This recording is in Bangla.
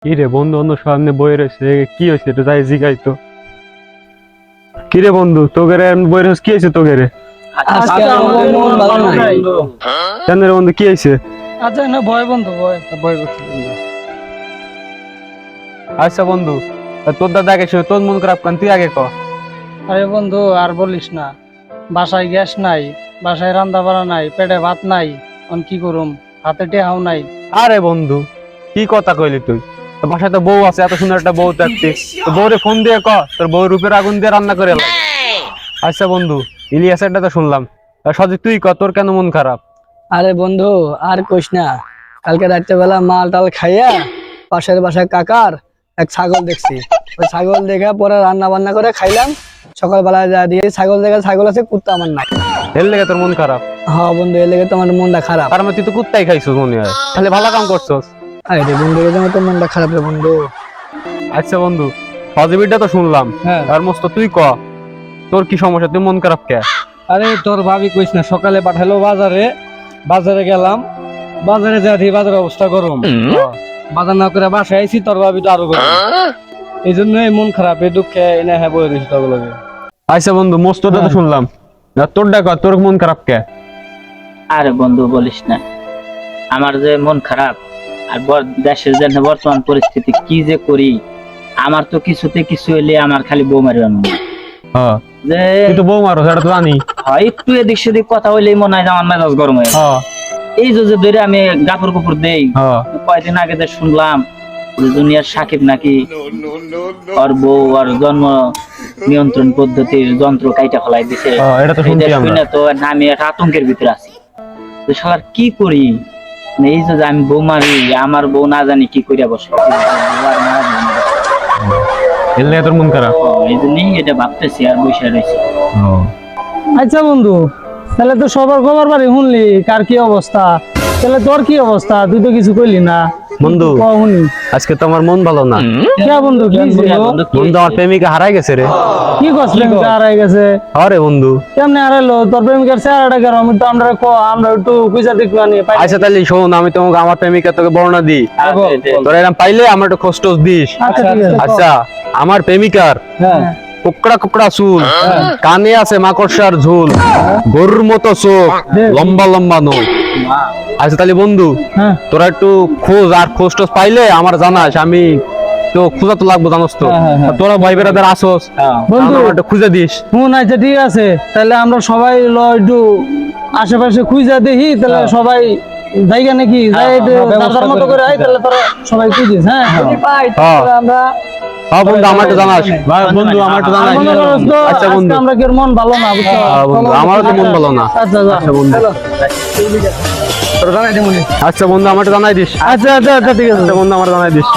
কি রে বন্ধু অন্য সামনে বই রয়েছে, কি হয়েছে এটা যাই জিগাই তো। কি রে বন্ধু তোকে বই রয়েছে, কি হয়েছে তোকে রে? আজকে আমাদের মন ভালো নাই। কেন রে বন্ধু কি হয়েছে? আচ্ছা না ভয় বন্ধু ভয় করছি বন্ধু। আচ্ছা বন্ধু তোর দাদা আগে শুনে তোর মন খারাপ কেন, তুই আগে ক। আরে বন্ধু আর বলিস না, বাসায় গ্যাস নাই, বাসায় রান্না বাড়া নাই, পেটে ভাত নাই, আমি কি করুম, হাতে টেহাও নাই। আরে বন্ধু কি কথা কইলি তুই? তোর বাসায় তো বউ আছে, এত সুন্দর একটা বউ দেখতে, তো বউরে ফোন দিয়ে ক তোর বউ রূপের আগুন দিয়ে রান্না করে এলো। আচ্ছা বন্ধু ইলিয়াসেরটা তো শুনলাম, সজি তুই ক তোর কেন মন খারাপ? আরে বন্ধু আর কইস না, কালকে রাত্রেবেলা মাল টাল খাইয়া পাশের বাসায় কাকার এক ছাগল দেখছি। ওই ছাগল দেখে পরে রান্না বান্না করে খাইলাম। সকালবেলা যা দিয়ে ছাগল দেখে ছাগল আছে, কুত্তা আমার নাই। এর লেগে তোর মন খারাপ? হ্যাঁ বন্ধু, এর লেগে তো আমার মনটা খারাপ। তার মানে তুই তো কুত্তাই খাইছিস মনে হয়, তাহলে ভালো কাম করছস। আরে রে বন্ধু, এই জন্য তো মনটা খারাপ রে বন্ধু। আচ্ছা বন্ধু সজীবীরটা তো শুনলাম, হ্যাঁ। আর মস্ত তুই ক তোর কি সমস্যা, তুই মন খারাপ কে? আরে তোর ভাবি কইস না, সকালে পাঠালো বাজারে গেলাম, বাজারে যা দেখি বাজারের অবস্থা গরম। বাজার না করে বাসায় আইছি, তোর ভাবি তো আরো গরম। এই জন্যই মন খারাপ, এই দুঃখে এনে হ্যাঁ বলে দিছি তোগুলোকে। আচ্ছা বন্ধু মস্তটা তো শুনলাম, আর তোরটা ক তোর মন খারাপ কে? আরে বন্ধু বলিস না, আমার যে মন খারাপ আর দেশের যে বর্তমান পরিস্থিতি কি যে করি, আমার তো কিছুতে কিছু হইলে আমার খালি বউ মারি হ্যাঁ যে তুই তো বউ মারো সেটা তো জানি। হয় একটু এদিক সেদিক কথা হইলেই মনে হয় যে আমার মেজাজ গরম হয়ে যায়। হ্যাঁ এই যে ধরে আমি গাফর কুপুর দেই, হ্যাঁ কয়েকদিন আগে যে শুনলাম যে দুনিয়ার সাকিব নাকি ওর বউ আর জন্ম নিয়ন্ত্রণ পদ্ধতির যন্ত্র কাইটা ফেলাই দিছে। এটা তো শুনছি আমরা। শুনে তো আমি একটা আতঙ্কের ভিতরে আছি, তো শালার কি করি। মানে এই যে আমি বউ মারি, আমার বউ না জানি কি করিয়া বসে, এর লেগে তোর মন খারাপ? এই জন্যই এটা ভাবতেছি আর বসে রয়েছি। আচ্ছা বন্ধু, তাহলে তো সবার খবর বাড়ি শুনলি, কার কি অবস্থা, তাহলে তোর কি অবস্থা? তুই তো কিছু কইলি না বন্ধু শুনি। আজকে তো আমার মন ভালো না। কে বন্ধু কি ছিল? বন্ধু আমার প্রেমিকা হারাই গেছে রে। কি কস প্রেমিকা হারাই গেছে? আরে বন্ধু কেমনে হারাইলো? তোর প্রেমিকার চেহারাটা কেরম? আমি তো আমরা একটু খুঁজা দেখবো আনি পাই। আচ্ছা তাহলে শোন, আমি তোমাকে আমার প্রেমিকা তোকে বর্ণনা দিই, তোরা এরকম পাইলে আমার একটু কষ্ট দিস। আচ্ছা ঠিক আছে। আচ্ছা আমার প্রেমিকার হ্যাঁ কোকড়া কোকড়া চুল, কানে আছে মাকড়সার ঝুল, গরুর মতো চোখ, লম্বা লম্বা নখ। আচ্ছা তাহলে বন্ধু হ্যাঁ তোরা একটু খোঁজ, আর খোঁজ টোজ পাইলে আমার জানাস, আমি তো খোঁজা তো লাগবো জানোস তো। তোরা ভাই বেড়াদের আসোস, বন্ধু আমার একটু খুঁজে দিস। শুন, আচ্ছা ঠিক আছে, তাহলে আমরা সবাই একটু আশেপাশে খুঁজা দেখি, তাহলে সবাই জায়গা নাকি যাই দাদার মতো করে আই, তাহলে তোরা সবাই খুঁজিস। হ্যাঁ আমরা হ্যাঁ বন্ধু আমার একটু জানাস, বন্ধু আমার একটু জানাস। আচ্ছা বন্ধু আমরা কি মন ভালো না, বুঝছো? বন্ধু আমারও তো মন ভালো না। আচ্ছা আচ্ছা বন্ধু তোরা জানাই দেবো নি। আচ্ছা বন্ধু আমার একটু জানাই দিস। আচ্ছা আচ্ছা আচ্ছা ঠিক আছে আচ্ছা বন্ধু আমার জানাই দিস।